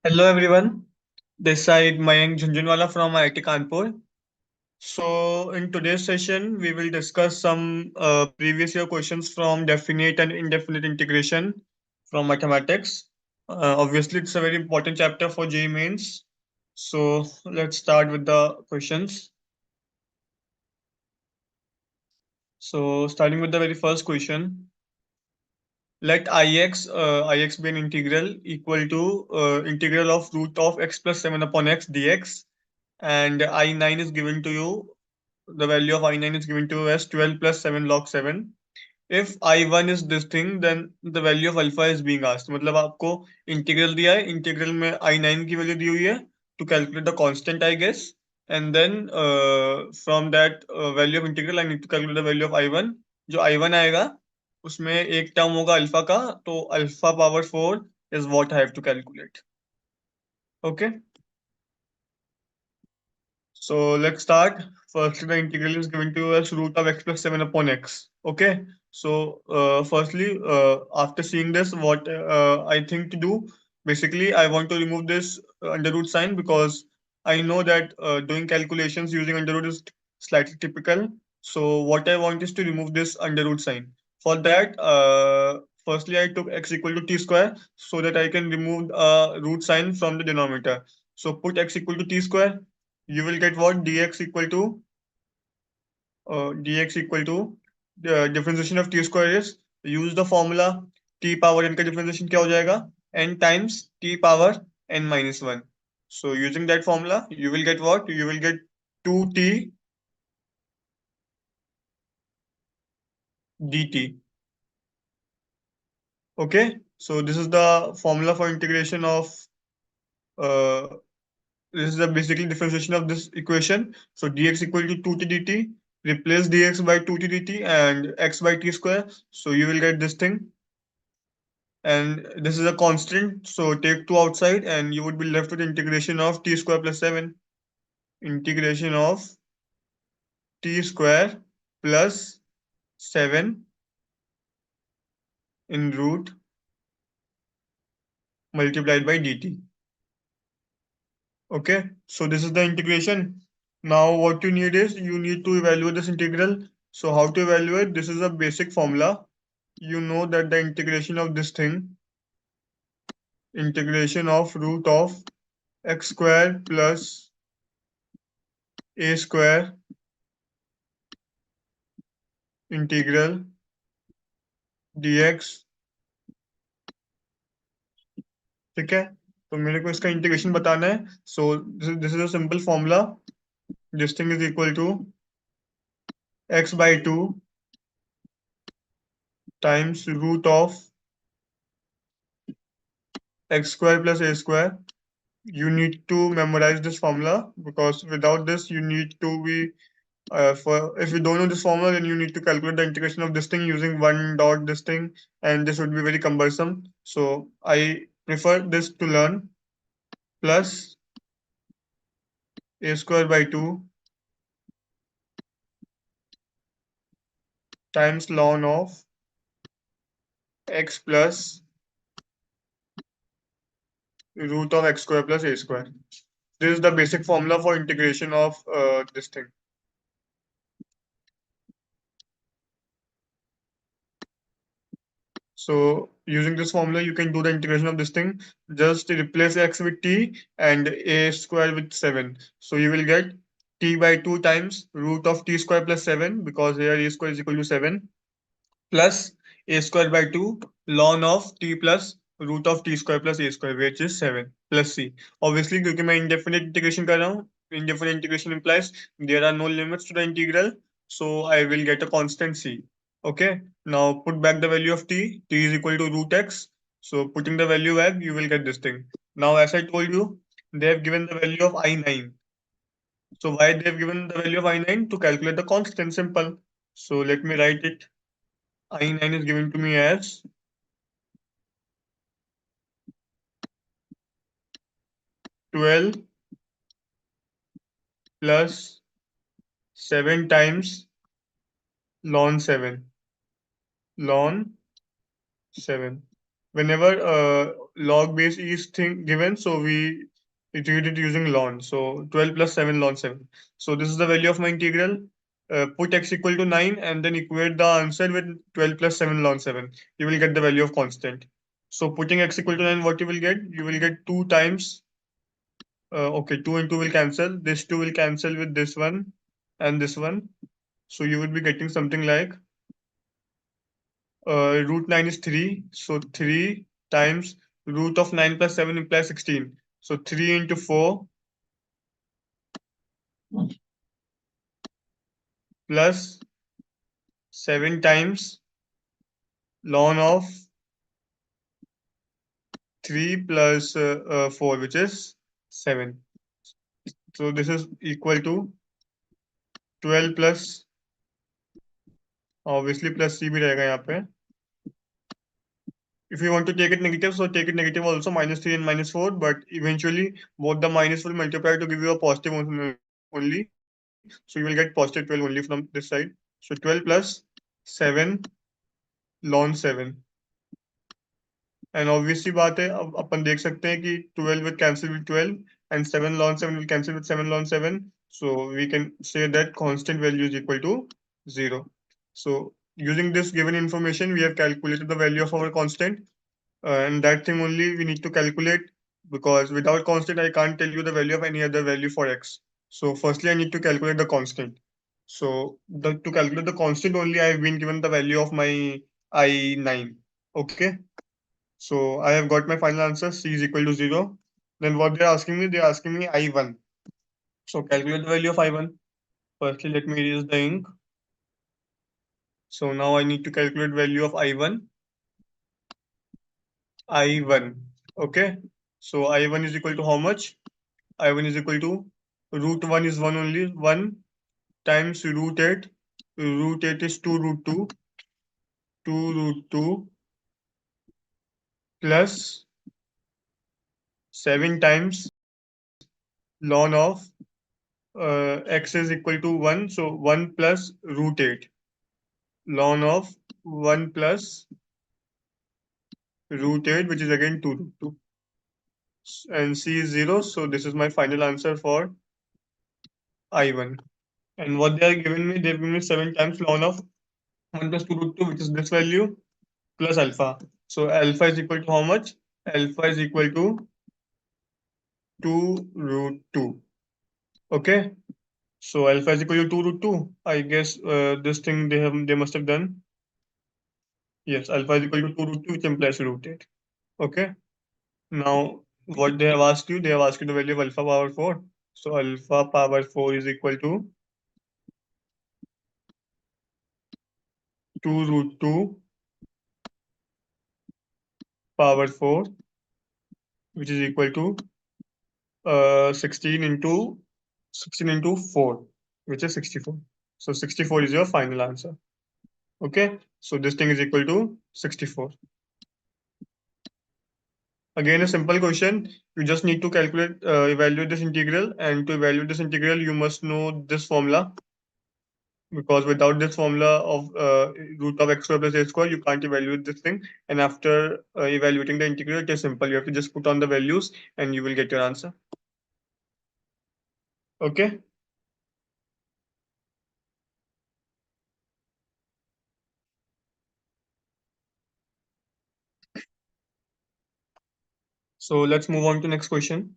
Hello everyone, this side Mayank Jhunjhunwala from IIT Kanpur. So in today's session, we will discuss some previous year questions from definite and indefinite integration from mathematics. Obviously, it's a very important chapter for JEE mains. So let's start with the questions. So starting with the very first question, let ix be an integral equal to integral of root of x plus 7 upon x dx, and I9 is given to you. The value of I9 is given to you as 12 plus 7 log 7. If I1 is this thing, then the value of alpha is being asked. मतलब आपको integral दिया है, integral में I9 की value दी हुई है to calculate the constant, I guess. And then from that value of integral, I need to calculate the value of I1. जो I1 आएगा, उसमें एक टर्म होगा अल्फा का, तो alpha power 4 is what I have to calculate. Okay. So let's start. Firstly, the integral is given to us root of x plus 7 upon x. Okay. So firstly, after seeing this, what I think to do, basically, I want to remove this under root sign because I know that doing calculations using under root is slightly typical. So what I want is to remove this under root sign. For that, firstly, I took x equal to t square so that I can remove root sign from the denominator. So put x equal to t square, you will get what dx equal to the differentiation of t square is, use the formula, t power n का differentiation क्या हो जाएगा, n times t power n minus 1. So using that formula you will get what, you will get 2t dt. Okay, so this is the formula for integration of uh, this is the basically differentiation of this equation. So dx equal to 2t dt, replace dx by 2t dt and x by t square, so you will get this thing. And this is a constant, so take 2 outside and you would be left with integration of t square plus 7. Integration of t square plus 7 in root multiplied by dt. Okay, so this is the integration. Now what you need is, you need to evaluate this integral. So how to evaluate? This is a basic formula. You know that the integration of this thing, integration of root of x square plus a square integral dx. ठीक है, तो मेरे को इसका integration बताना है. So this is a simple formula. This thing is equal to x by 2 times root of x square plus a square. You need to memorize this formula because without this you need to be for if you don't know this formula, then you need to calculate the integration of this thing using one dot this thing, and this would be very cumbersome. So I prefer this to learn. Plus a square by 2 times ln of x plus root of x square plus a square. This is the basic formula for integration of this thing. So using this formula, you can do the integration of this thing. Just replace x with t and a square with 7. So you will get t by 2 times root of t square plus 7, because here a square is equal to 7, plus a square by 2 ln of t plus root of t square plus a square, which is 7, plus c. Obviously, क्योंकि मैं indefinite integration कर रहा हूँ, indefinite integration implies there are no limits to the integral, so I will get a constant c. Okay, now put back the value of t is equal to root x. So putting the value back, you will get this thing. Now, as I told you, they have given the value of I9. So why they have given the value of I9? To calculate the constant, simple. So let me write it. I9 is given to me as 12 plus 7 times ln 7. Ln 7. whenever log base is thing given, so we treat it using ln. So 12 plus 7 ln 7. So this is the value of my integral. Put x equal to 9 and then equate the answer with 12 plus 7 ln 7. You will get the value of constant. So putting x equal to 9, what you will get? You will get 2 times, okay, 2 and 2 will cancel. This 2 will cancel with this one and this one. So you will be getting something like root 9 is 3. So 3 times root of 9 plus 7 implies 16. So 3 into 4 plus 7 times ln of 3 plus 4, which is 7. So this is equal to 12 plus, obviously plus c भी रहेगा यहाँ पे. If you want to take it negative, so take it negative also, minus 3 and minus 4, but eventually both the minus will multiply to give you a positive only. So you will get positive 12 only from this side. So 12 plus 7 ln 7. And obviously बात है, अब अपन देख सकते हैं कि 12 will cancel with 12 and 7 ln 7 will cancel with 7 ln 7. So we can say that constant value is equal to 0. So using this given information, we have calculated the value of our constant. And that thing only we need to calculate, because without constant I can't tell you the value of any other value for x. So firstly I need to calculate the constant. So to calculate the constant only, I have been given the value of my I9. Okay, so I have got my final answer, c is equal to 0. Then what they're asking me, they're asking me I1. So calculate the value of I1. Firstly let me erase the ink. So now I need to calculate value of I1. I1. Okay, so I1 is equal to how much? I1 is equal to root 1 is 1 only, 1 times root 8. Root 8 is 2 root 2. 2 root 2 plus 7 times ln of x is equal to 1. So 1 plus root 8. Ln of 1 plus root 8, which is again 2 root 2. And c is 0. So this is my final answer for I1. And what they are giving me, they've given me 7 times ln of 1 plus 2 root 2, which is this value, plus alpha. So alpha is equal to how much? Alpha is equal to 2 root 2. Okay. So alpha is equal to 2 root 2. I guess this thing they must have done. Yes, alpha is equal to 2 root 2, which implies root 8. Okay. Now what they have asked you, they have asked you the value of alpha power 4. So alpha power 4 is equal to 2 root 2 power 4, which is equal to 16 into 4, which is 64. So 64 is your final answer. Okay, so this thing is equal to 64. Again, a simple question. You just need to evaluate this integral, and to evaluate this integral, you must know this formula, because without this formula of root of x square plus a square, you can't evaluate this thing. And after evaluating the integral, it is simple. You have to just put on the values, and you will get your answer. Okay. So let's move on to next question.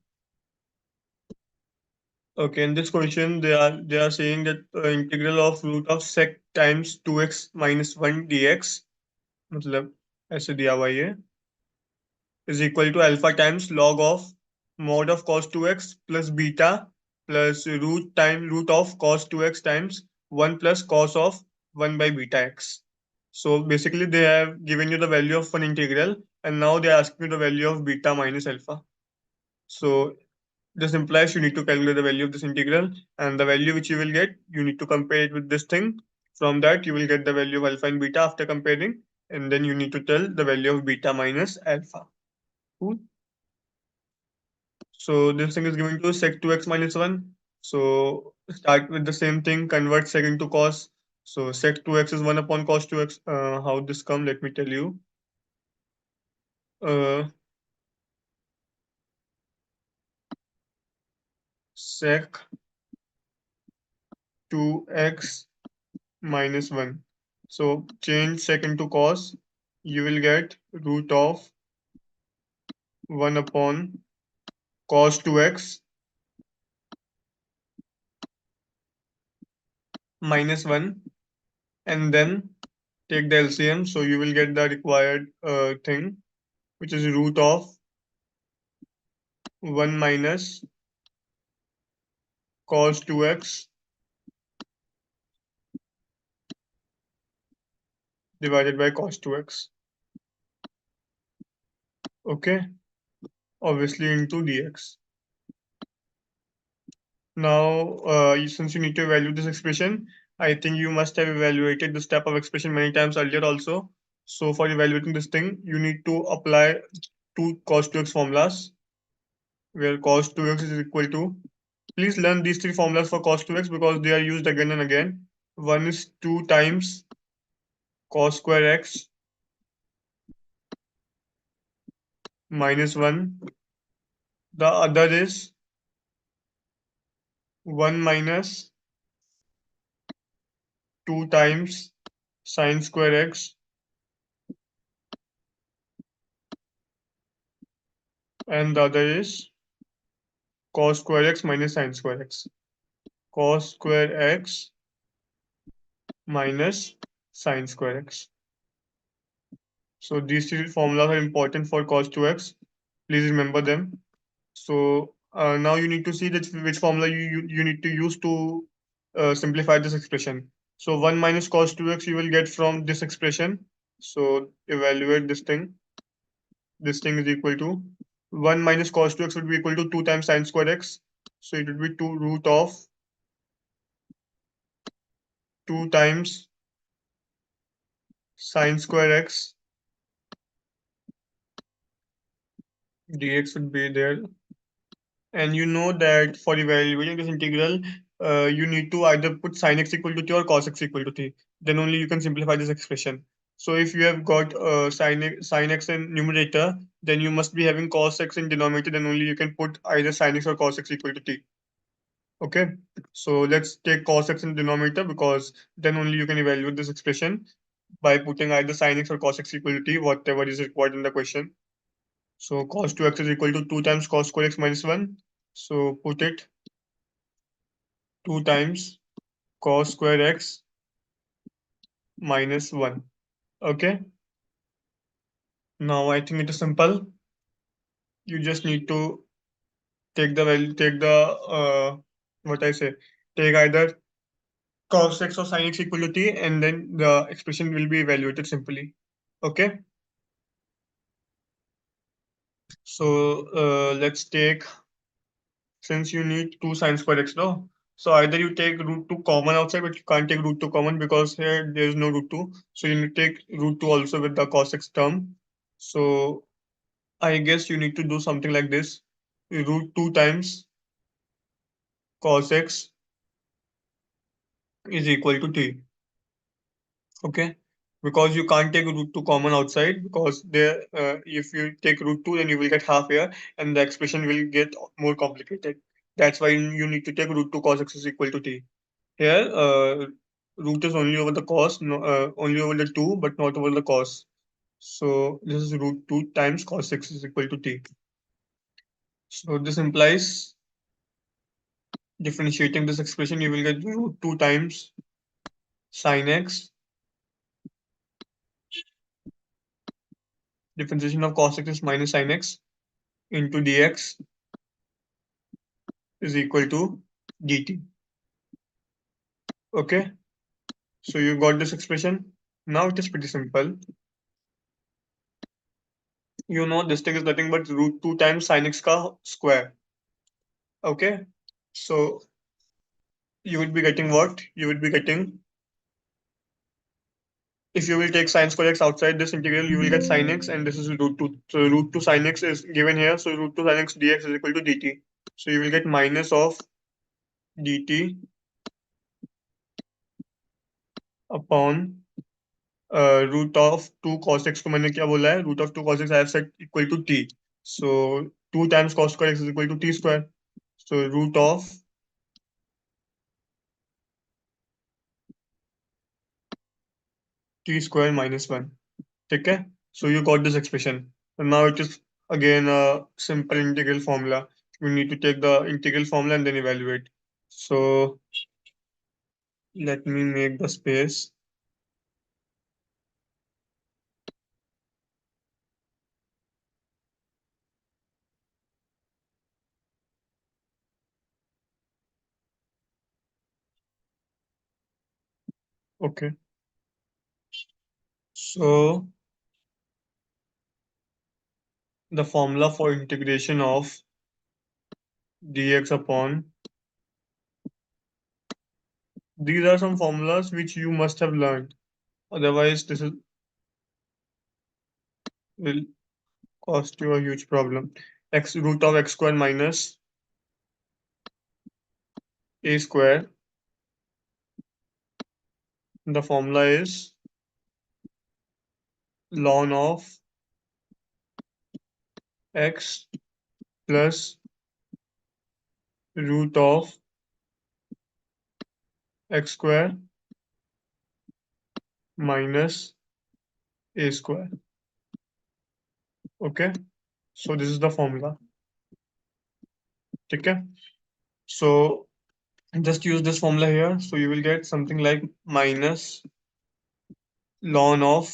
Okay, in this question, they are saying that integral of root of sec times 2x minus 1 dx, मतलब ऐसे दिया हुआ ये, is equal to alpha times log of mod of cos 2x plus beta plus root of cos 2x times 1 plus cos of 1 by beta x. So basically, they have given you the value of an integral, and now they are asking you the value of beta minus alpha. So this implies you need to calculate the value of this integral, and the value which you will get, you need to compare it with this thing. From that, you will get the value of alpha and beta after comparing, and then you need to tell the value of beta minus alpha. Cool. So this thing is given to sec 2x minus 1. So start with the same thing, convert sec into cos. So sec 2x is 1 upon cos 2x. How this come? Let me tell you. uh, sec 2x minus 1. So change sec into cos. You will get root of 1 upon cos 2x minus 1, and then take the LCM. So you will get the required thing, which is root of 1 minus cos 2x divided by cos 2x. Okay, obviously into dx. Now, since you need to evaluate this expression, I think you must have evaluated this type of expression many times earlier also. So for evaluating this thing, you need to apply two cos 2x formulas, where cos 2x is equal to. Please learn these three formulas for cos 2x because they are used again and again. One is 2 times cos square x minus 1. The other is 1 minus 2 times sine square x, and the other is cos square x minus sine square x. Cos square x minus sine square x. So these three formulas are important for cos 2x. Please remember them. So now you need to see that which formula you need to use to simplify this expression. So 1 minus cos 2x you will get from this expression. So evaluate this thing. This thing is equal to 1 minus cos 2x would be equal to 2 times sine square x. So it would be 2 root of 2 times sine square x dx would be there. And you know that for evaluating this integral, you need to either put sin x equal to t or cos x equal to t. Then only you can simplify this expression. So if you have got sin x in numerator, then you must be having cos x in denominator. Then only you can put either sin x or cos x equal to t. Okay. So let's take cos x in denominator because then only you can evaluate this expression by putting either sin x or cos x equal to t, whatever is required in the question. So cos 2x is equal to 2 times cos square x minus 1. So put it 2 times cos square x minus 1. Okay. Now I think it is simple. You just need to take the value, take the what I say, take either cos x or sin x equal to t, and then the expression will be evaluated simply. Okay. So let's take, since you need 2 sine square x, no? So either you take root 2 common outside, but you can't take root 2 common because here there is no root 2. So you need to take root 2 also with the cos x term. So I guess you need to do something like this. Root 2 times cos x is equal to t. Okay. Because you can't take root 2 common outside because there, if you take root 2, then you will get half here and the expression will get more complicated. That's why you need to take root 2 cos x is equal to t. Here, root is only over the cos, no, only over the 2, but not over the cos. So this is root 2 times cos x is equal to t. So this implies differentiating this expression, you will get root 2 times sin x. Differentiation of cos x is minus sin x into dx is equal to dt. Okay, so you got this expression. Now it is pretty simple. You know this thing is nothing but root 2 times sin x ka square. Okay, so you would be getting what? You would be getting, if you will take sin square x outside this integral, you will get sin x, and this is root 2. So root 2 sin x is given here. So root 2 sin x dx is equal to dt. So you will get minus of dt upon root of two cos x को मैंने क्या बोला है, root of two cos x I have set equal to t, so two times cos square x is equal to t square, so root of t square minus one. ठीक है, so you got this expression. Now it is again a simple integral formula. You need to take the integral formula and then evaluate. So let me make the space. Okay, so the formula for integration of dx upon, these are some formulas which you must have learned, otherwise this is, will cost you a huge problem. X root of x square minus a square, the formula is ln of x plus root of x square minus a square. Okay, so this is the formula. Okay, so just use this formula here, so you will get something like minus ln of,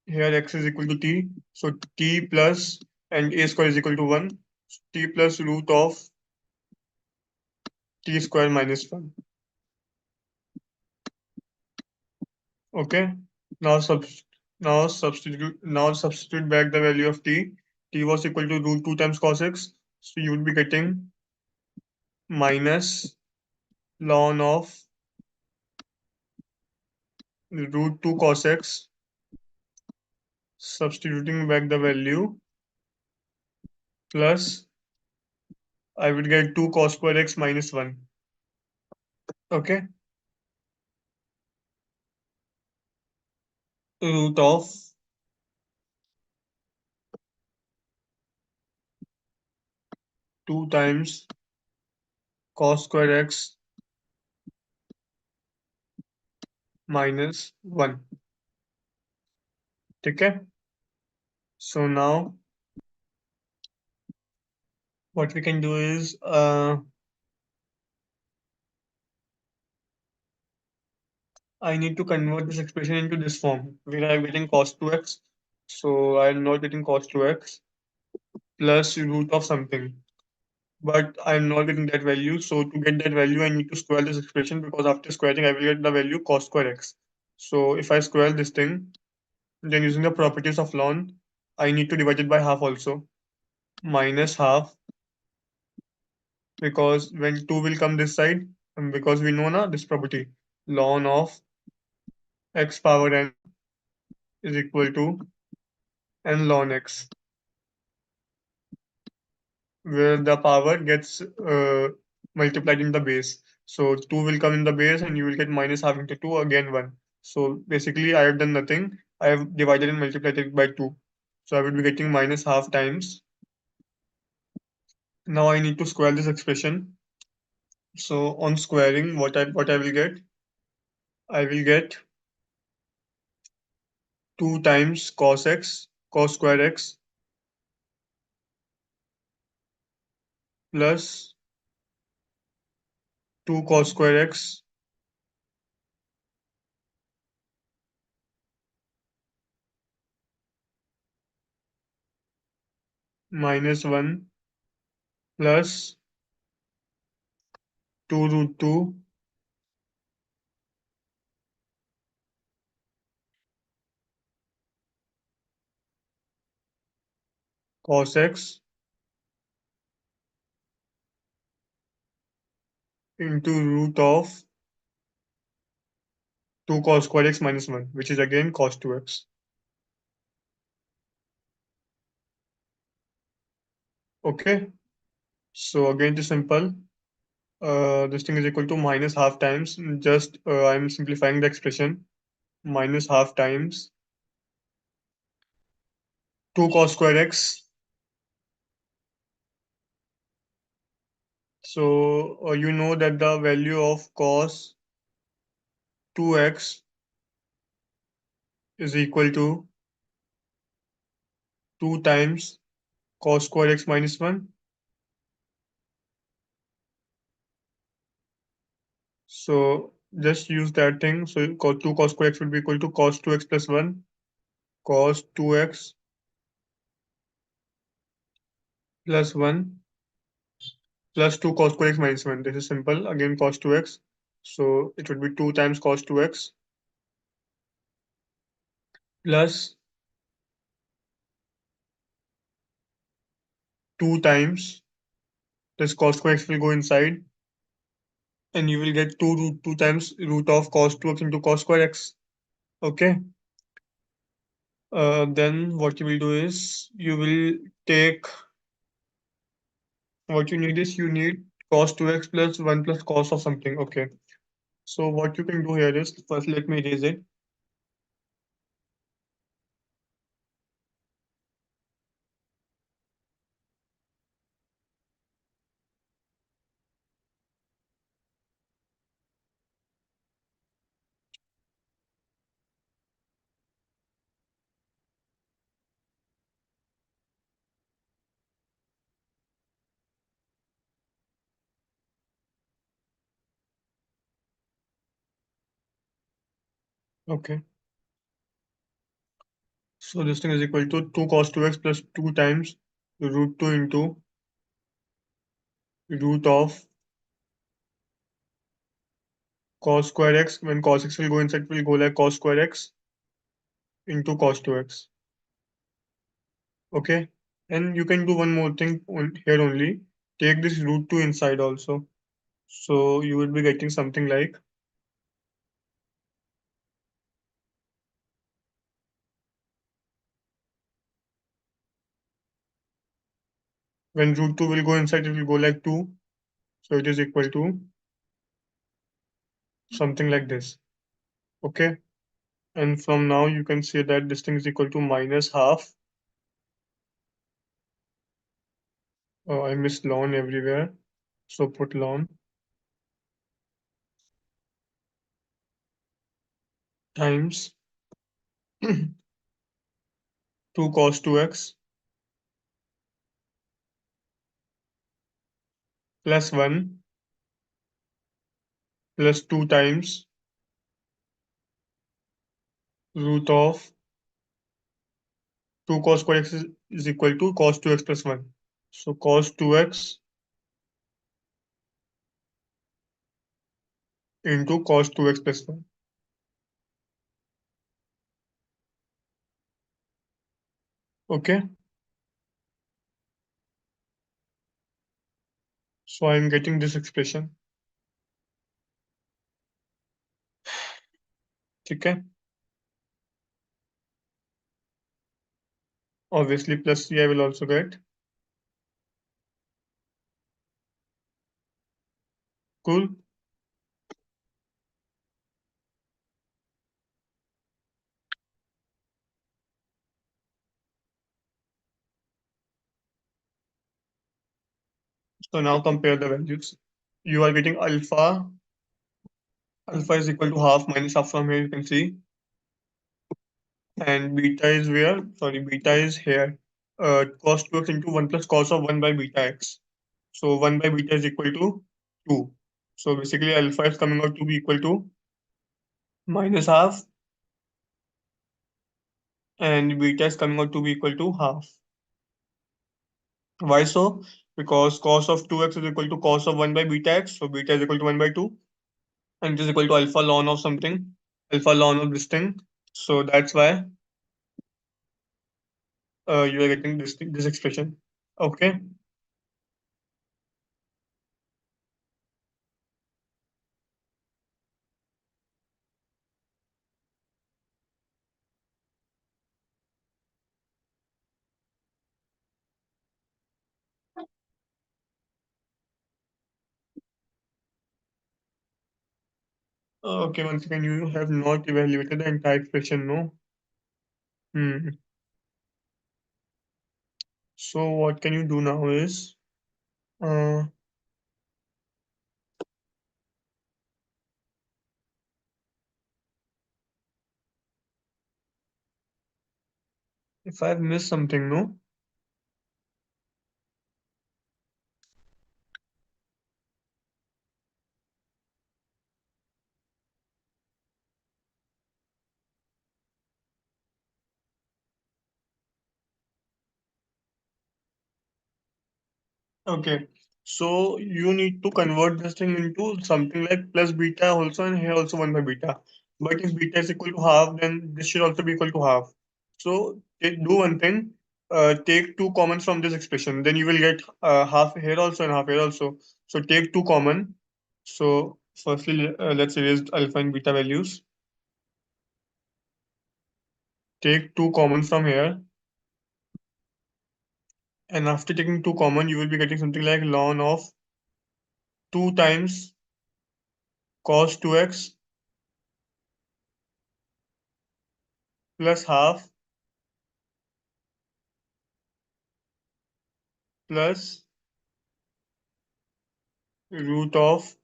here x is equal to t, so t plus and a square is equal to 1, t plus root of t square minus 1. Okay, now substitute back the value of t. T was equal to root 2 times cos x, so you would be getting minus ln of root 2 cos x, substituting back the value, plus I would get 2 cos square x minus 1. Okay, root of 2 times cos square x minus 1. Okay, so now what we can do is, I need to convert this expression into this form where I'm getting cos 2x. So I'm not getting cos 2x plus root of something. But I'm not getting that value. So to get that value, I need to square this expression, because after squaring, I will get the value cos square x. So if I square this thing, then using the properties of ln, I need to divide it by half also. Minus half, because when 2 will come this side, and because we know now this property, ln of x power n is equal to n ln x, where the power gets multiplied in the base. So 2 will come in the base and you will get minus half into 2, again 1. So basically I have done nothing. I have divided and multiplied it by 2. So I would be getting minus half times. Now I need to square this expression. So on squaring, what I will get? I will get 2 times cos x, cos square x, plus 2 cos square x minus 1, plus 2 root 2 cos x into root of 2 cos square x minus 1, which is again cos 2x. Okay, so again it is simple. This thing is equal to minus half times. Just I'm simplifying the expression. Minus half times 2 cos square x. So you know that the value of cos 2x is equal to 2 times cos square x minus 1. So just use that thing. So 2 cos square x will be equal to cos 2x plus 1, cos 2x plus 1 plus 2 cos square x minus 1. This is simple. Again, cos 2x. So it would be 2 times cos 2x plus 2 times this cos square x will go inside, and you will get 2 times root of cos 2x into cos square x. Okay. Then what you will do is you will take what you need is you need cos 2x plus 1 plus cos of something. Okay. So what you can do here is first let me erase it. Okay. So this thing is equal to 2 cos 2x plus 2 times root 2 into root of cos square x. When cos x will go inside, it will go like cos square x into cos 2x. Okay. And you can do one more thing here only. Take this root 2 inside also. So you will be getting something like when root 2 will go inside, it will go like 2. So it is equal to something like this. Okay. And from now you can say that this thing is equal to minus half. I miss ln everywhere. So put ln times 2 cos 2x plus 1 plus 2 times root of 2 cos square x is equal to cos 2x plus 1. So cos 2x into cos 2x plus 1. Okay. So I'm getting this expression. Okay. Obviously plus c I will also get. Cool. So now compare the values. You are getting alpha. Alpha is equal to half minus half from here you can see. And beta is where? Sorry, beta is here. Cos 2x into 1 plus cos of 1 by beta x. So 1 by beta is equal to 2. So basically alpha is coming out to be equal to minus half and beta is coming out to be equal to half. Why so? Because cos of 2x is equal to cos of 1 by beta x. So beta is equal to 1 by 2. And it is equal to alpha ln of something. Alpha ln of this thing. So that's why you are getting this expression. Okay. Okay, once again, you have not evaluated the entire expression, no? Hmm. So what can you do now is, uh, if I've missed something, no? Okay. So you need to convert this thing into something like plus beta also, and here also 1 by beta. But if beta is equal to half, then this should also be equal to half. So do one thing, take two commons from this expression. Then you will get half here also and half here also. So take two common. So firstly, let's erase alpha and beta values. Take two common from here. And after taking two common, you will be getting something like ln of 2 times cos 2x plus half plus root of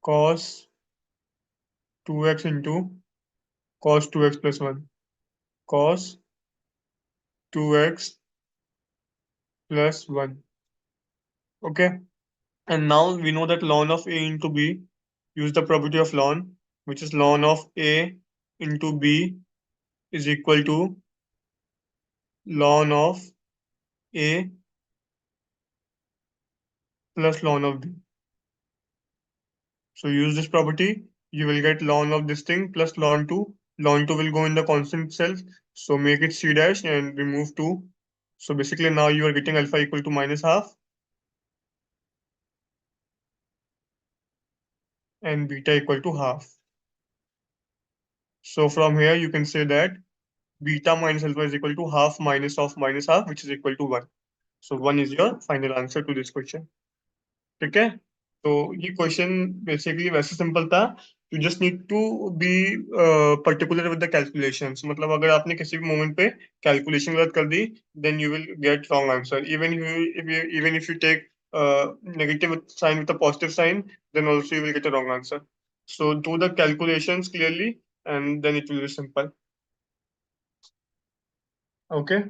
cos 2x into cos 2x plus 1. Cos 2x plus 1. Okay. And now we know that ln of a into b, use the property of ln, which is ln of a into b is equal to ln of a plus ln of b. So use this property, you will get ln of this thing plus ln 2. Ln 2 will go in the constant itself. So make it c dash and remove 2. So basically now you are getting alpha equal to minus half and beta equal to half. So from here you can say that beta minus alpha is equal to half minus of minus half, which is equal to 1. So 1 is your final answer to this question. Okay? तो ये question basically वैसे simple था. You just need to be particular with the calculations. मतलब अगर आपने किसी भी moment पे कैलकुलेशन गलत कर दी, then you will get wrong answer. Even if you take negative sign with a positive sign, then also you will get a wrong answer. So do the calculations clearly, and then it will be simple. Okay.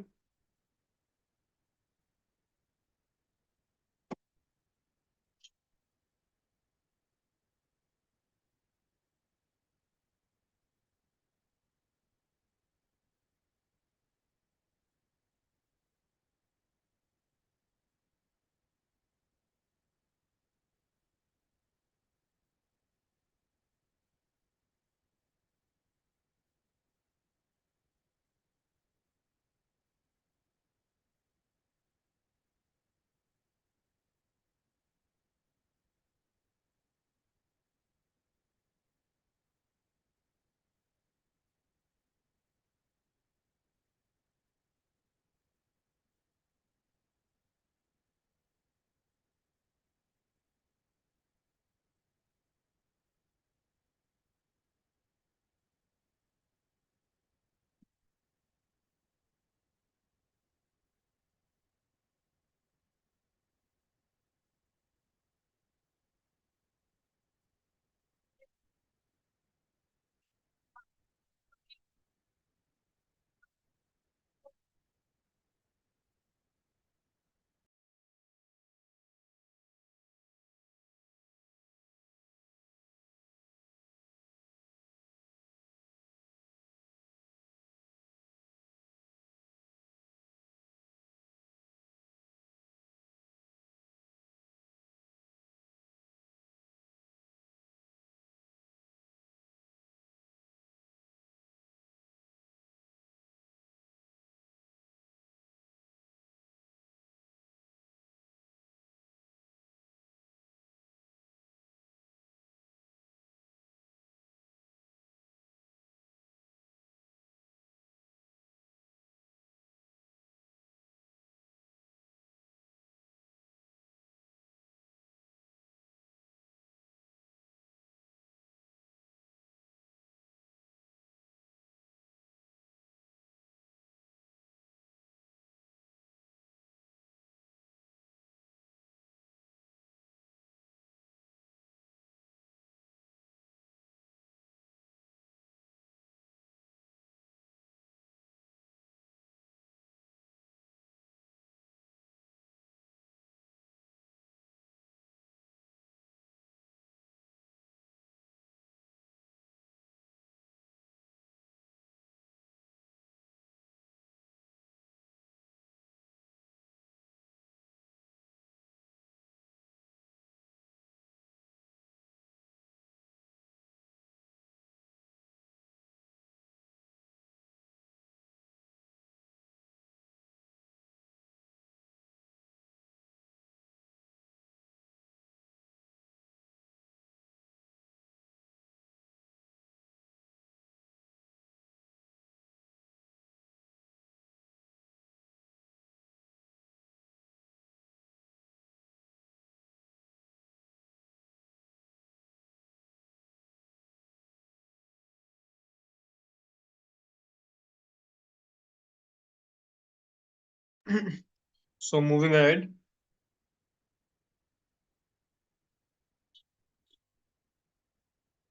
So moving ahead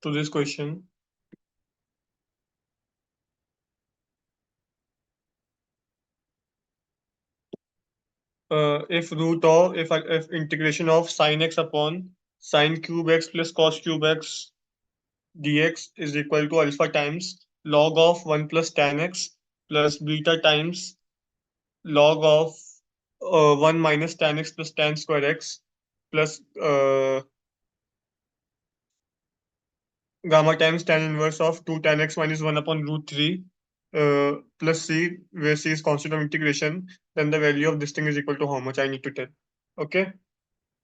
to this question, if integration of sine x upon sine cube x plus cos cube x dx is equal to alpha times log of 1 plus tan x plus beta times log of 1 minus tan x plus tan square x plus gamma times tan inverse of 2 tan x minus 1 upon root 3 plus c, where c is constant of integration, then the value of this thing is equal to how much I need to tell. Okay,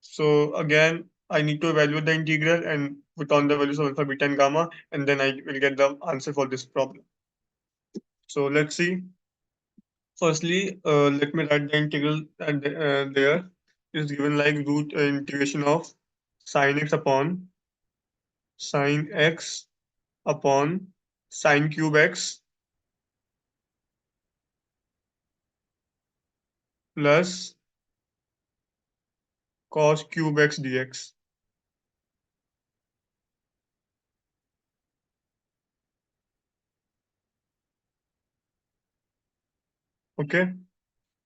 so again, I need to evaluate the integral and put on the values of alpha, beta, and gamma, and then I will get the answer for this problem. So let's see. Firstly, let me write the integral and there is given like root integration of sine x upon sine x upon sine cube x plus cos cube x dx. Okay,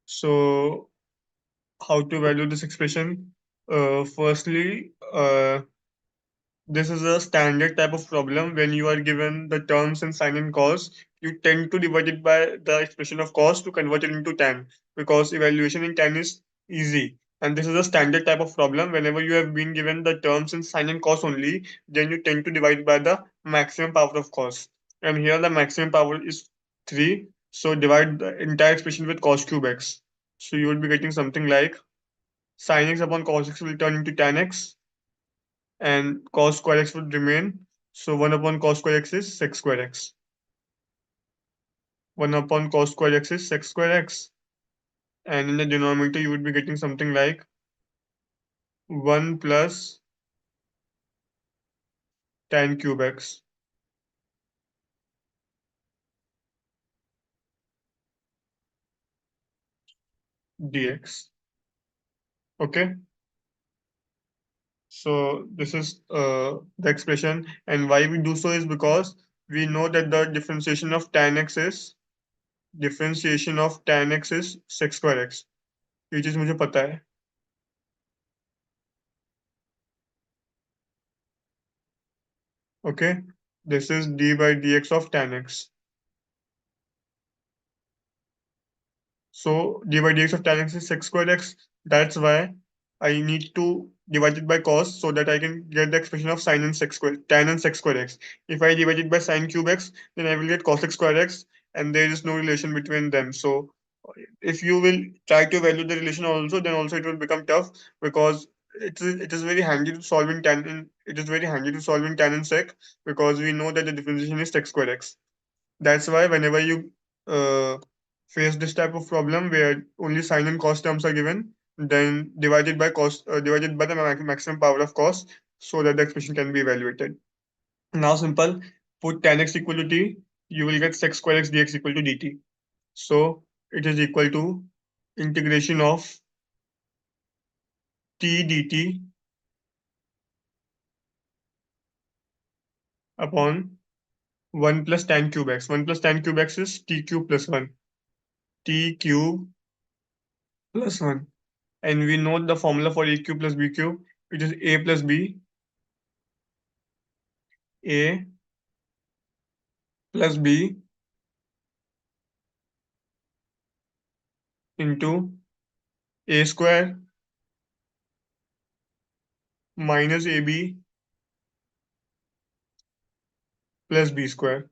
so how to value this expression? Firstly, this is a standard type of problem when you are given the terms in sine and cos. You tend to divide it by the expression of cos to convert it into tan because evaluation in tan is easy. And this is a standard type of problem. Whenever you have been given the terms in sine and cos only, then you tend to divide by the maximum power of cos. And here the maximum power is 3. So divide the entire expression with cos cube x. So you will be getting something like sin x upon cos x will turn into tan x and cos square x would remain. So 1 upon cos square x is sec square x. 1 upon cos square x is sec square x. And in the denominator, you would be getting something like 1 plus tan cube x dx. Okay, so this is the expression. And why we do so is because we know that the differentiation of tan x is sec square x. ये चीज मुझे पता है. Okay, this is d by dx of tan x. So d by dx of tan x is sec squared x. That's why I need to divide it by cos so that I can get the expression of sin and sec square, tan and sec square x. If I divide it by sin cube x, then I will get cos x square x, and there is no relation between them. So if you will try to evaluate the relation also, then also it will become tough because it is very handy to solve in tan and it is very handy to solve in tan and sec because we know that the differentiation is sec square x. That's why whenever you face this type of problem where only sine and cos terms are given, then divided by the maximum power of cos, so that the expression can be evaluated. Now simple, put tan x equal to t, you will get sec square x dx equal to dt. So it is equal to integration of t dt upon 1 plus tan cube x. 1 plus tan cube x is t cube plus 1. T cube plus 1. And we know the formula for a cube plus b cube, which is a plus b, a plus b into a square minus ab plus b square.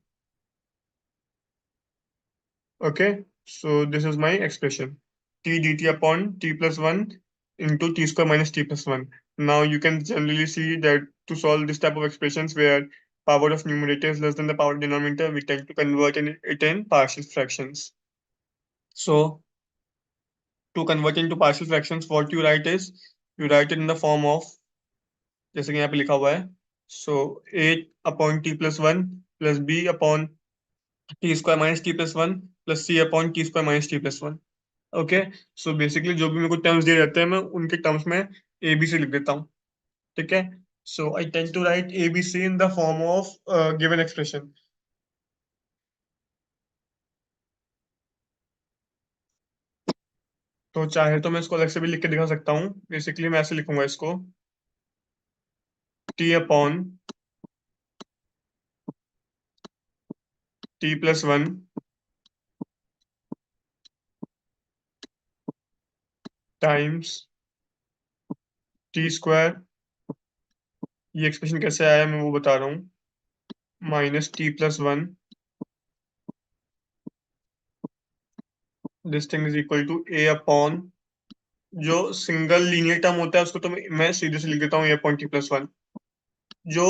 Okay, so this is my expression. T dt upon t plus 1 into t square minus t plus 1. Now you can generally see that to solve this type of expressions where power of numerator is less than the power of denominator, we tend to convert it in partial fractions. So to convert into partial fractions, what you write is you write it in the form of जैसे कि यहाँ पे लिखा हुआ है. So a upon t plus 1 plus b upon t square minus t plus 1 plus c upon t square minus t plus 1. Okay. So basically जो भी मेरे को टर्म्स दिए रहते हैं मैं उनके टर्म्स में ए बी सी लिख देता हूँ। ठीक है। So I tend to write A B C in the form of given expression. तो चाहे तो मैं इसको अलग से भी लिख के दिखा सकता हूँ। बेसिकली मैं ऐसे लिखूंगा इसको, t upon T plus one times t square. ये एक्सप्रेशन कैसे आया मैं वो बता रहा हूँ। Minus T plus one, this thing is equal to a upon, जो सिंगल लीनियर टर्म होता है उसको तो मैं सीधे से लिख देता हूँ ए अपॉन टी प्लस वन। जो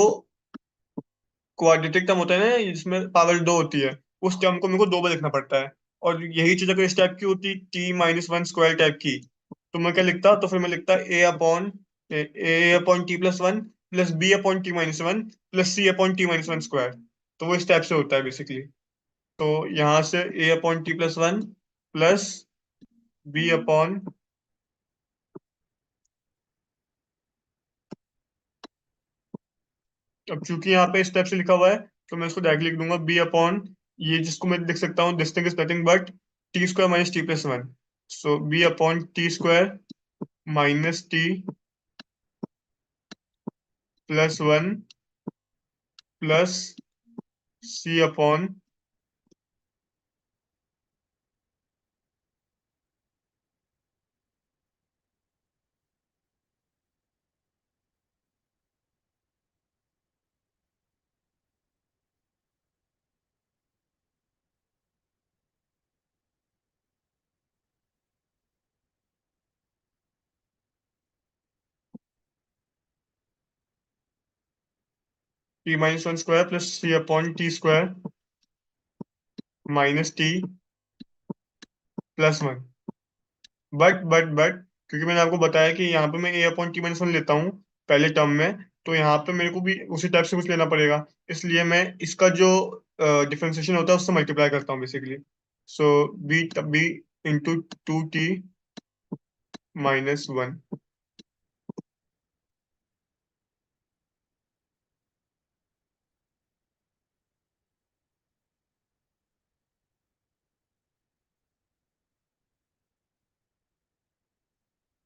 क्वाड्रेटिक टर्म होता है ना जिसमें पावर दो होती है, उस टर्म को मेरे को दो बार लिखना पड़ता है। और यही चीज अगर इस टाइप की होती, T minus one square type की, तो मैं क्या लिखता, तो फिर मैं लिखता A upon T plus one plus B upon T minus one plus C upon T minus one square. तो वो इस टाइप से होता है बेसिकली। तो यहाँ से A upon T plus one plus B upon, अब चूंकि यहाँ पे स्टेप से लिखा हुआ है तो मैं इसको डायरेक्ट लिख दूंगा बी अपॉन, ये जिसको मैं लिख सकता हूँ this thing is nothing but t square minus T plus one. So b upon T square minus T plus one plus C upon, T minus one square plus C upon T square minus T plus one. But क्योंकि मैंने आपको बताया कि यहाँ पे मैं a upon T minus one लेता हूँ पहले टर्म में, तो यहाँ पे मेरे को भी उसी टाइप से कुछ लेना पड़ेगा। इसलिए मैं इसका जो डिफरेंशिएशन होता है उससे मल्टीप्लाई करता हूँ basically. So B into two T minus one.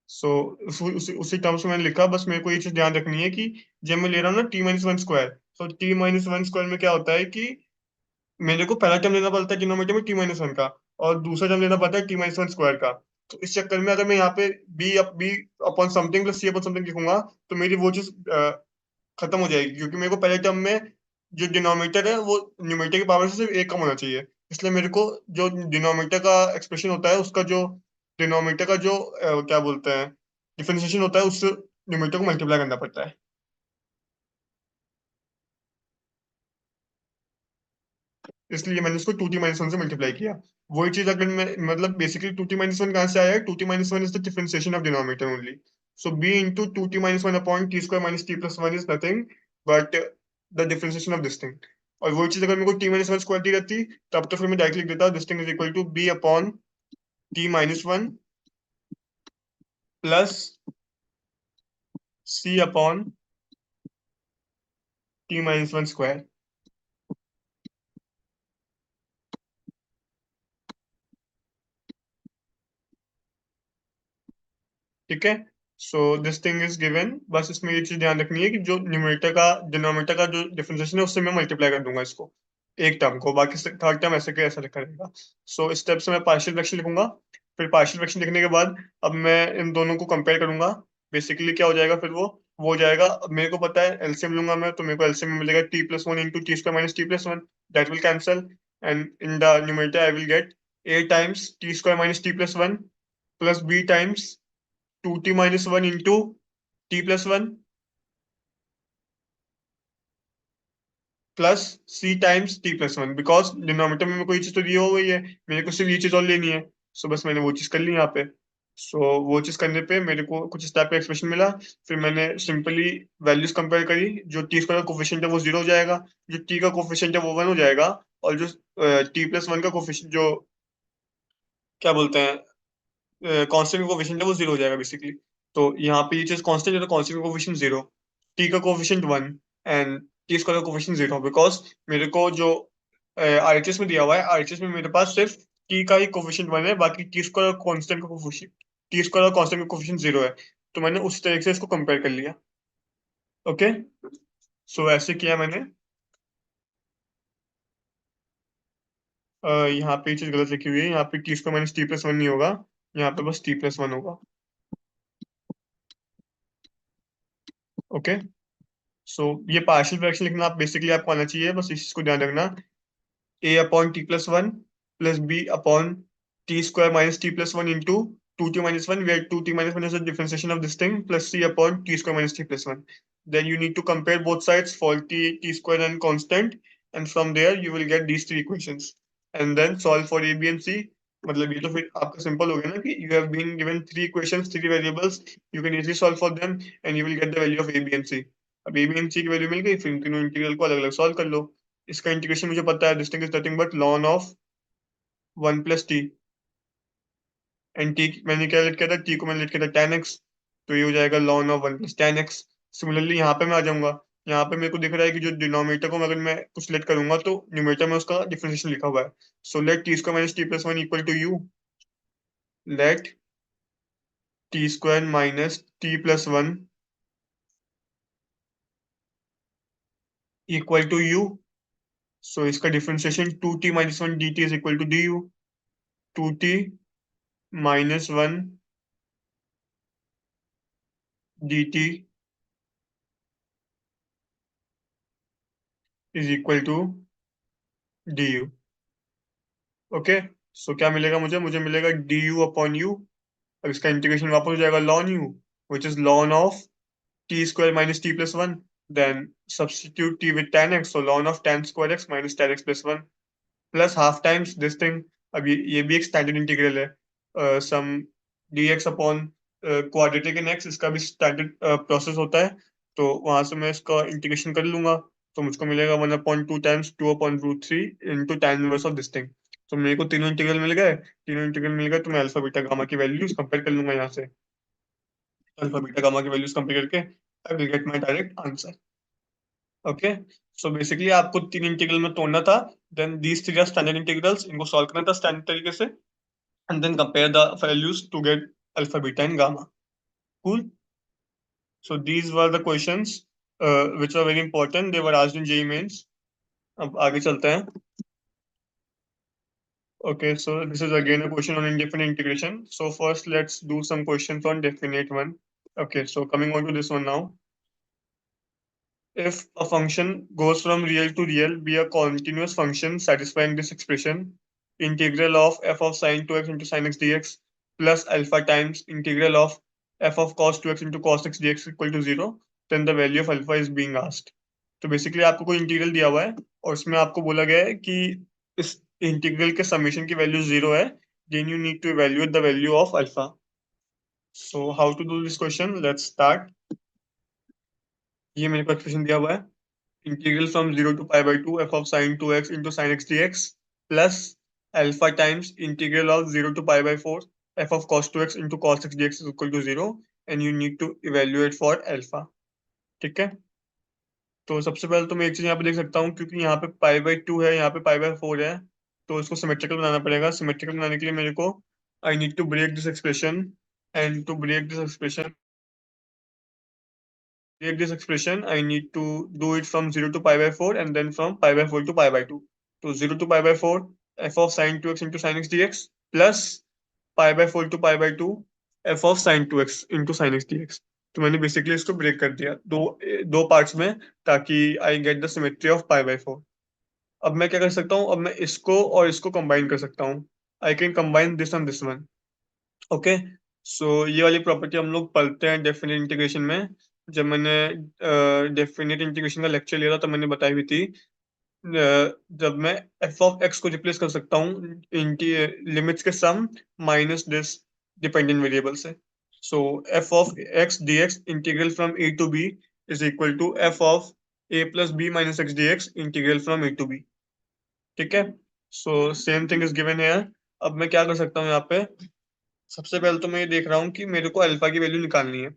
So उसी टर्म से मैंने लिखा, बस मेरे को ये चीज ध्यान रखनी है कि जब मैं ले रहा हूँ ना टी माइनस वन स्क्वायर, तो टी माइनस वन स्क्वायर में क्या होता है कि मेरे को पहला टर्म लेना पड़ता है डिनोमिनेटर में टी माइनस वन का, और दूसरा टर्म लेना पड़ता है टी माइनस वन स्क्वायर का। तो इस चक्कर में अगर मैं यहाँ पे बी अपॉन समथिंग प्लस सी अपॉन समथिंग लिखूंगा तो मेरी वो चीज खत्म हो जाएगी, क्योंकि मेरे को पहले टर्म में जो डिनोमिनेटर है वो न्यूमरेटर की पावर से सिर्फ एक कम होना चाहिए। इसलिए मेरे को जो डिनोमिनेटर का एक्सप्रेशन होता है उसका जो डिनोमिनेटर का जो क्या बोलते हैं डिफरेंशिएशन होता है उससे न्यूमरेटर को मल्टीप्लाई करना पड़ता है। इसलिए मैंने उसको टू टी माइनस वन से मल्टीप्लाई किया। वही चीज अगर मैं मतलब basically two T minus one कहाँ से आया है, two T minus one is the differentiation of denominator only. So B into two T minus one upon T square minus T plus one is nothing but the differentiation of this thing. और वही चीज अगर मेरे को t minus one square दी रहती तब तो फिर मैं डायरेक्ट लिख देता this thing is equal to b upon T minus one plus C upon T minus one square. ठीक है। So this thing is given, बस इसमें ये चीज ध्यान रखनी है कि जो न्यूमरेटर का डिनोमिनेटर का जो डिफरेंशिएशन है उससे मैं मल्टीप्लाई कर दूंगा इसको, एक टर्म को, बाकी थर्ड टर्म ऐसे के ऐसा लिखा रहेगा। सो इस स्टेप से मैं पार्शियल फ्रैक्शन लिखूंगा। फिर पार्शियल फ्रैक्शन लिखने के बाद अब मैं इन दोनों को कंपेयर करूंगा। बेसिकली क्या हो जाएगा फिर वो हो जाएगा, अब मेरे को पता है एलसीएम लूंगा मैं, तो मेरे को एलसीएम में मिलेगा t plus one into t square minus T plus one, that will cancel, and in the numerator I will get a times t square minus T plus one plus b times two T minus one into t plus one plus c times t plus one, because denominator में मेरे को ये चीज तो दी हो गई है, मेरे को सिर्फ ये चीज और लेनी है। सो बस मैंने वो चीज कर ली यहाँ पे। सो वो चीज करने पे मेरे को कुछ इस टाइप का एक्सप्रेशन मिला। फिर मैंने सिंपली वैल्यूज कंपेयर करी, जो टी स्क्वायर का कोफिशिएंट है वो जीरो हो जाएगा, जो टी का कोफिशिएंट है वो वन हो जाएगा, और जो टी प्लस वन का कोफिशिएंट जो क्या बोलते हैं कांस्टेंट का कोफिशिएंट है वो जीरो हो जाएगा बेसिकली। तो यहाँ पे ये चीज कांस्टेंट है तो कांस्टेंट का कोफिशिएंट जीरो, टी का coefficient one and T square का कोफिशिएंट जीरो, बिकॉज मेरे को जो आरएचएस में दिया हुआ है, आरएचएस में मेरे पास सिर्फ टी का ही कोफिशिएंट वन है, बाकी टी स्क्वायर और कांस्टेंट का कोफिशिएंट, टी स्क्वायर और कांस्टेंट का कोफिशिएंट जीरो है। तो मैंने उस तरीके से इसको कंपेयर कर लिया। ओके, सो ऐसे किया मैंने। यहाँ पे ये चीज गलत लिखी हुई है, यहाँ पे T square minus T plus one नहीं होगा, यहाँ पे बस टी प्लस वन होगा। ओके, सो ये पार्शियल फ्रैक्शन लिखना आप बेसिकली आपको आना चाहिए, बस इस चीज को ध्यान रखना। A upon T plus one plus B upon T square minus T plus one into two T minus one, where two T minus one is the differentiation of this thing, plus C upon T square minus T plus one. Then you need to compare both sides for t square and constant, and from there you will get these three equations, and then solve for a b and c। मतलब ये तो फिर आपका simple हो गया ना कि you have been given three equations, three variables, you can easily solve for them and you will get the value of a b and c। अब a b and c की वैल्यू मिल गई, फिर इन तीनों integral को अलग अलग solve कर लो। इसका इंटीग्रेशन मुझे पता है, this thing is nothing but ln of one plus T, and T मैंने क्या लेट किया था, टी को मैंने लेट किया था tan x, तो ये हो जाएगा ln of one plus tan x। Similarly यहाँ पे मैं आ जाऊंगा, यहाँ पे मेरे को दिख रहा है कि जो डिनोमिनेटर को अगर मैं कुछ लेट करूंगा तो न्यूमरेटर में उसका डिफरेंशिएशन लिखा हुआ है। So let T square minus T plus one equal to U, let T square minus T plus one equal to U. So इसका differentiation two T minus one D T is equal to D U, two T minus one D T is equal to D U. Okay, so क्या मिलेगा मुझे, मुझे मिलेगा D you upon you. अब इसका integration वापस हो जाएगा ln u, which is ln of t square minus t plus 1, then substitute t with tan x, so ln of tan square x minus tan x plus 1 plus half times this thing. अब ये भी एक standard integral है, सम dx upon quadratic in x, इसका भी standard process होता है, तो वहां से मैं इसका इंटीग्रेशन कर लूंगा। तो मुझको मिलेगा one upon two times two upon root three into tan inverse of this thing. तो मेरे को तीनों इंटीग्रल मिल गए, तीनों इंटीग्रल मिल गए, तो मैं अल्फा बीटा गामा की वैल्यूज कंपेयर कर लूंगा यहाँ से। अल्फा बीटा गामा की वैल्यूज कंपेयर करके I will get my direct answer. Okay, so basically आपको तीन इंटीग्रल में तोड़ना था, then these three are standard integrals, इनको सॉल्व करना था स्टैंडर्ड तरीके से, and then compare the values to get alpha beta and gamma. Cool, so these were the questions which were very important, they were asked in JEE mains। अब आगे चलते हैं। Okay, so this is again a question on indefinite integration. So first let's do some questions on definite one। Okay, so coming on to this one now. If a function goes from real to real, be a continuous function satisfying this expression, integral of f of sine 2x into sin x dx plus alpha times integral of f of cos 2x into cos x dx equal to 0, then the value of alpha is being asked। तो basically आपको कोई integral दिया हुआ है और उसमें आपको बोला गया है कि इस इंटीग्रल के समेशन की वैल्यू जीरो है, then you need to evaluate the value of alpha. So how to do this question, let's start. ये मेरे को एक्सप्रेशन दिया हुआ है, integral from 0 to pi by 2 f of sine 2x into sin x dx plus alpha times integral of 0 to pi by 4 f of cos 2x into cos x dx is equal to 0, and you need to evaluate for alpha। ठीक है, तो सबसे पहले तो मैं एक चीज यहाँ पे देख सकता हूँ, क्योंकि यहाँ पे पाई बाई टू है, यहाँ पे पाई बाई फोर है, तो इसको सिमेट्रिकल बनाना पड़ेगा। सिमेट्रिकल बनाने के लिए मेरे को I need to break this expression, and to break this expression, take this expression, I need to do it from 0 to pi by 4 and then from pi by 4 to pi by 2. So 0 to pi by 4 f of sine 2x into sin x dx plus pi by 4 to pi by 2 f of sine 2x into sin x dx। तो मैंने basically इसको break कर दिया दो दो parts में, ताकि I get the symmetry of pi by four. अब मैं क्या कर सकता हूँ, अब मैं इसको और इसको कंबाइन कर सकता हूँ, I can combine this and this one. Okay, so ये वाली प्रॉपर्टी हम लोग पढ़ते हैं डेफिनेट इंटीग्रेशन में। जब मैंने डेफिनेट इंटीग्रेशन का लेक्चर लिया था तो मैंने बताई हुई थी, जब मैं एफ ऑफ एक्स को रिप्लेस कर सकता हूँ लिमिट्स के sum minus this dependent variable से। So F of X D X integral from A to B is equal to F of A plus B minus X D X integral from A to B. ठीक है, so same thing is given है। अब मैं क्या कर सकता हूँ यहाँ पे, सबसे पहले तो मैं ये देख रहा हूँ कि मेरे को अल्फा की वैल्यू निकालनी है।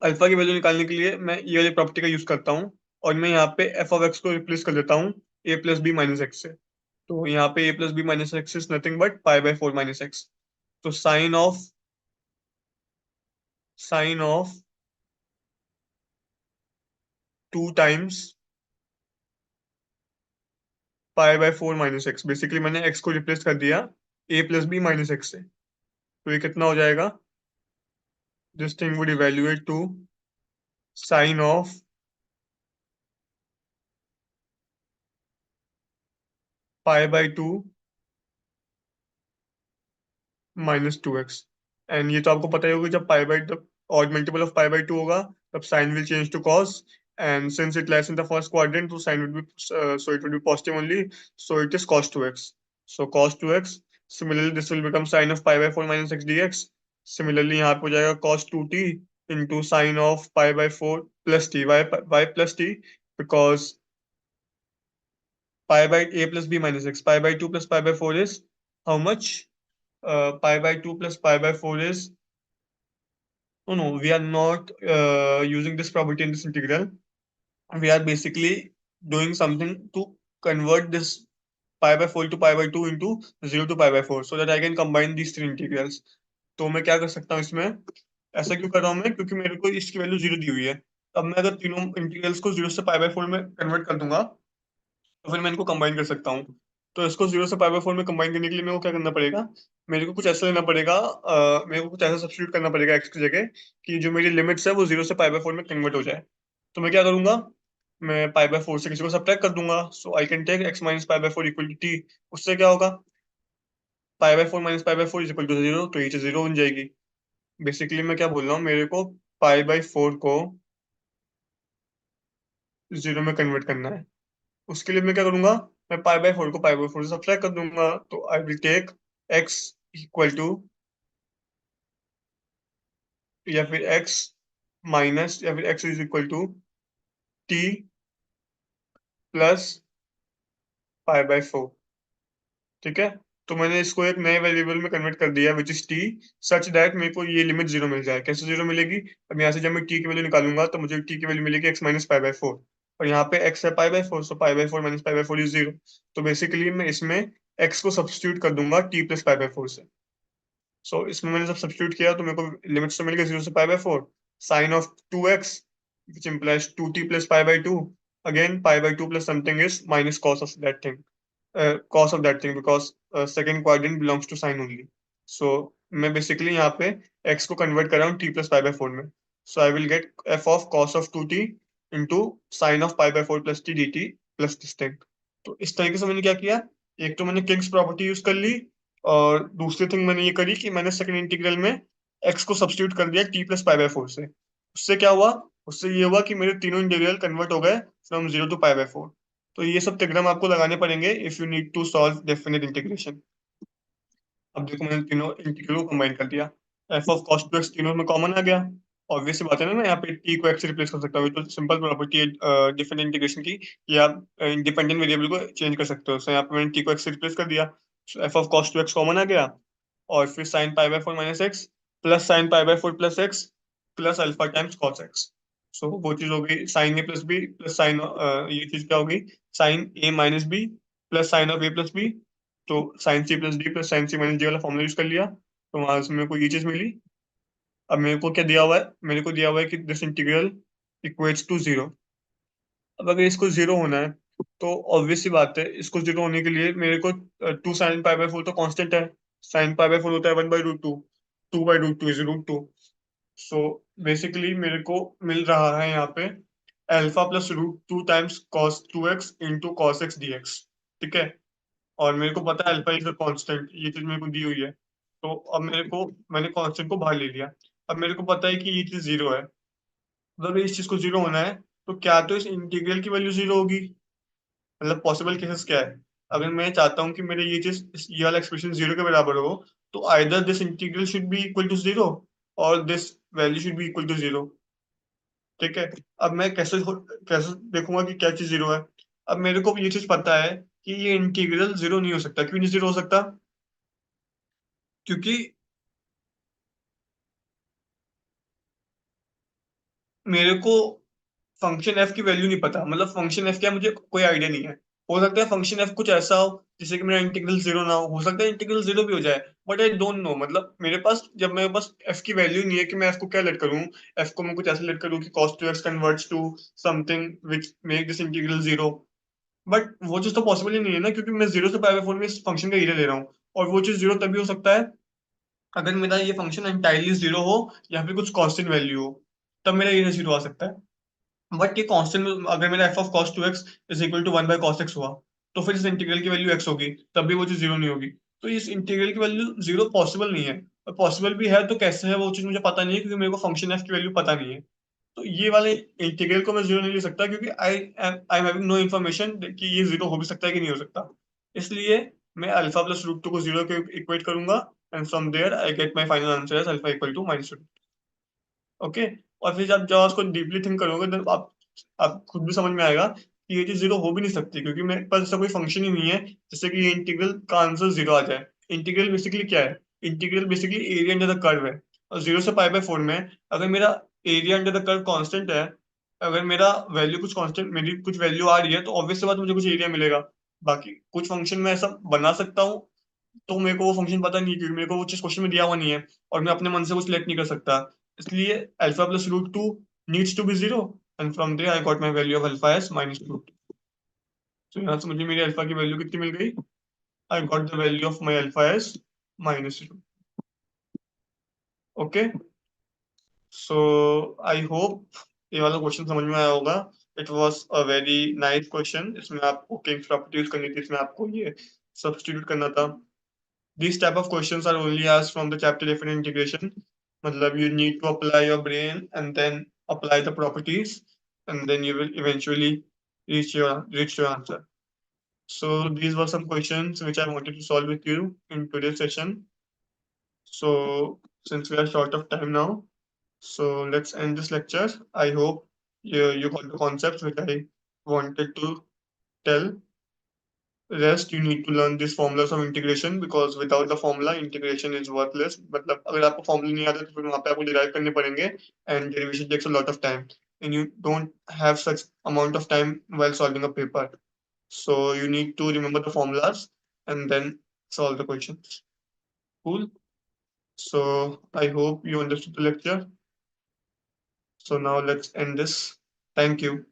अल्फा की वैल्यू निकालने के लिए मैं ये वाली प्रॉपर्टी का यूज करता हूँ, और मैं यहाँ पे एफ ऑफ एक्स को रिप्लेस कर देता हूँ A plus B minus X से। तो यहाँ पे A plus B minus X is nothing but pi by four minus X. तो sine of 2 times pi by four minus X, basically मैंने एक्स को रिप्लेस कर दिया A plus B minus X से। तो ये कितना हो जाएगा? This thing would evaluate to sine of pi by two -2x। And ये तो आपको पता ही होगा, जब पाई बाई जब odd multiple of pi by two होगा तब sine will change to cos, and since it lies in the first quadrant तो sine will be so it will be positive only, so it is cos 2x। So cos 2x, similarly this will become sine of pi by four minus X dx। Similarly यहाँ पे हो जाएगा cos 2t into sine of pi by four plus t, y plus t, because pi by a plus B minus x, pi by two plus pi by four is how much? Pi by 2 plus pi by 4 is, no, no, we are not using this property in this integral. We are basically doing something to convert this pi by 4 to pi by 2 into 0 to pi by 4 so that I can combine these three integrals. तो मैं क्या कर सकता हूँ इसमें? ऐसा क्यों कर रहा हूँ मैं? क्योंकि मेरे को इसकी वैल्यू जीरो दी हुई है। अब मैं अगर तीनों इंटीग्रल्स को जीरो से पाई बाई फोर में कन्वर्ट कर दूंगा तो फिर मैं इनको कंबाइन कर सकता हूँ। तो इसको जीरो से पाई बाई फोर में कंबाइन करने के लिए मेरे को क्या करना पड़ेगा? मेरे को कुछ ऐसा लेना पड़ेगा, मेरे को कुछ ऐसा सब्स्टिट्यूट करना पड़ेगा एक्स की जगह, कि जो मेरी लिमिट्स है वो जीरो से पाई बाई फोर में कन्वर्ट हो जाए। तो मैं क्या करूंगा? मैं पाई बाई फोर से किसी को सब्ट्रैक्ट कर दूंगा, so I can take X minus pi by four equal to T. उससे क्या होगा? Pi by four minus pi by four is equal to zero, तो ये चीज जीरो बन जाएगी। बेसिकली मैं क्या बोल रहा हूँ, मेरे को पाई बाई फोर को जीरो में कन्वर्ट करना है। उसके लिए मैं क्या करूंगा? मैं पाई बाई फोर को पाई बाई फोर से सब्ट्रैक्ट कर दूंगा, तो I will take x equal to, या फिर एक्स माइनस, या फिर x is equal to t plus pi by four. ठीक है। तो मैंने इसको एक नए वेरिएबल में कन्वर्ट कर दिया which is T, such that मेरे को ये लिमिट जीरो मिल जाए। कैसे जीरो मिलेगी? अब यहाँ से जब मैं टी की वैल्यू निकालूंगा तो मुझे टी की वैल्यू मिलेगी x minus pi by four, और यहाँ पे एक्स है पाई by four, so pi by four minus pi by four is zero. तो बेसिकली मैं इसमें एक्स को सब्स्टिट्यूट कर दूंगा T plus pi by four से। सो इसमें मैंने जब सब्स्टिट्यूट किया तो मेरे को लिमिट्स तो मिल गई जीरो से pi by four, sine of 2x which implies 2t plus pi by two, again pi by two plus something is minus cos of that thing, cos of that thing because second quadrant belongs to sine only. So मैं basically यहाँ पे x को convert कर रहा हूँ t plus pi by 4 में. So I will get f of cos of 2t into sine of pi by 4 plus t dt plus this thing. तो इस तरीके से मैंने क्या किया? एक तो मैंने किंग्स प्रॉपर्टी यूज कर ली, और दूसरी थिंग मैंने ये करी कि मैंने सेकंड इंटीग्रल में x को सब्स्टिट्यूट कर दिया t plus pi by four से। उससे क्या हुआ? उससे ये हुआ कि मेरे तीनों इंटीग्रल कन्वर्ट हो गए from zero to pi by four. तो ये सब थ्योरम आपको लगाने पड़ेंगे if you need to solve definite integration. अब देखो मैंने तीनों इंटीग्रल को कंबाइन कर दिया, f of cos two x तीनों में कॉमन आ गया। ऑब्वियस सी बात है ना, मैं यहाँ पे टी को एक्स से रिप्लेस कर सकता हूँ, तो सिंपल प्रॉपर्टी है डिफरेंट इंटीग्रेशन की, कि आप इंडिपेंडेंट वेरिएबल को चेंज कर सकते हो। सो यहाँ पे मैंने टी को एक्स से रिप्लेस कर दिया, f of cos two x common आ गया, और फिर sine pi by four minus x plus sine pi by four plus x plus alpha times cos x. So वो चीज हो गई sine a plus b plus sine, ये चीज क्या होगी? Sine a minus b plus sine of A plus b. तो sine c plus d plus sine c minus d वाला फॉर्मूला यूज कर लिया, तो वहां से मेरे को ये चीज मिली। अब मेरे को क्या दिया हुआ है? मेरे को दिया हुआ है कि this integral equates to zero. अब अगर इसको जीरो होना है तो ऑब्वियस सी बात है, इसको जीरो होने के लिए मेरे को two sine pi by four तो कांस्टेंट है। साइन पाई बाई फोर होता है one by root two, two by root two is root two. So basically मेरे को मिल रहा है यहाँ पे alpha plus root two times cos two x into cos x D x. ठीक है। और मेरे को पता है अल्फा इज अ कांस्टेंट, ये चीज मेरे को दी हुई है। तो अब मेरे को, मैंने कांस्टेंट को बाहर ले लिया। अब मेरे को पता है कि ये चीज जीरो है। मतलब इस चीज को जीरो होना है तो क्या तो इस इंटीग्रल की वैल्यू जीरो होगी। मतलब पॉसिबल केसेस क्या है? अगर मैं चाहता हूँ कि मेरे ये चीज, ये वाला एक्सप्रेशन जीरो के बराबर हो, तो either this integral should be equal to zero और this value should be equal to zero. ठीक है। अब मैं कैसे देखूंगा कि क्या चीज जीरो है? अब मेरे को ये चीज पता है कि ये इंटीग्रल जीरो नहीं हो सकता। क्यों नहीं जीरो हो सकता? क्योंकि मेरे को फंक्शन एफ की वैल्यू नहीं पता, मतलब फंक्शन एफ क्या मुझे कोई आइडिया नहीं है। हो सकता है फंक्शन एफ कुछ ऐसा हो जिससे कि मेरा इंटीग्रल जीरो ना हो सकता है इंटीग्रल जीरो भी हो जाए, बट आई डोंट नो। मतलब मेरे पास, जब मेरे पास एफ की वैल्यू नहीं है कि मैं एफ को क्या लेट करूं, एफ को मैं कुछ ऐसे लेट करूं कि cos 2x converts to something which make this integral zero, but वो चीज तो पॉसिबल ही नहीं है ना, क्योंकि मैं जीरो से पाई बाय फोर में इस फंक्शन का एरिया ले रहा हूँ। और वो चीज जीरो तभी हो सकता है अगर मेरा ये फंक्शन एंटायरली जीरो हो या फिर कुछ कांस्टेंट वैल्यू हो, तब मेरा एरिया जीरो आ सकता है। बट ये कांस्टेंट, अगर मेरा f of cos two x is equal to one by cos x हुआ, तो फिर इस इंटीग्रल की वैल्यू एक्स होगी, तब भी वो चीज जीरो नहीं होगी। तो इस इंटीग्रल की वैल्यू जीरो पॉसिबल नहीं है, और पॉसिबल भी है तो कैसे है वो चीज मुझे पता नहीं है, क्योंकि मेरे को फंक्शन एफ की वैल्यू पता नहीं है। तो ये वाले इंटीग्रल को मैं जीरो नहीं ले सकता, क्योंकि I am having no information कि ये जीरो हो भी सकता है कि नहीं हो सकता। इसलिए मैं अल्फा प्लस रूट टू को जीरो के इक्वेट करूंगा, and from there I get my final answer as alpha equal to minus. Okay. और फिर जब उसको डीपली थिंक करोगे तो आप खुद भी समझ में आएगा कि ये चीज जीरो हो भी नहीं सकती, क्योंकि मेरे पास ऐसा कोई फंक्शन ही नहीं है जिससे कि ये इंटीग्रल का आंसर जीरो आ जाए। इंटीग्रल बेसिकली क्या है? Integral basically area under the curve है, और जीरो से पाई बाय फोर में अगर मेरा area under the curve constant है, अगर मेरा वैल्यू कुछ कांस्टेंट, मेरी कुछ वैल्यू आ रही है, तो ऑब्वियस सी बात मुझे कुछ एरिया मिलेगा। बाकी कुछ फंक्शन में ऐसा बना सकता हूँ, तो मेरे को वो फंक्शन पता नहीं है, क्योंकि मेरे को वो चीज क्वेश्चन में दिया हुआ नहीं है, और मैं अपने मन से वो सिलेक्ट नहीं कर सकता। इसलिए alpha plus root two needs to be zero, and from there I got my value of alpha as minus root. तो यहाँ से मुझे मेरी अल्फा की वैल्यू कितनी मिल गई? I got the value of my alpha as minus root. Okay. So I hope ये वाला क्वेश्चन समझ में आया होगा। It was a very nice question, इसमें आपको किंग्स प्रॉपर्टी यूज करनी थी, इसमें आपको ये सब्स्टिट्यूट करना था। These type of questions are only asked from the chapter definite integration. मतलब you need to apply your brain and then apply the properties, and then you will eventually reach your answer. So these were some questions which I wanted to solve with you in today's session. So since we are short of time now, so let's end this lecture. I hope you got the concepts which I wanted to tell. Rest you need to learn these formulas of integration, because without the formula integration is worthless. मतलब अगर आपको formula नहीं आता तो फिर वहाँ पे आपको derive करने पड़ेंगे, and derivation takes a lot of time, and you don't have such amount of time while solving a paper. So you need to remember the formulas and then solve the questions. Cool. So I hope you understood the lecture. So now let's end this. Thank you.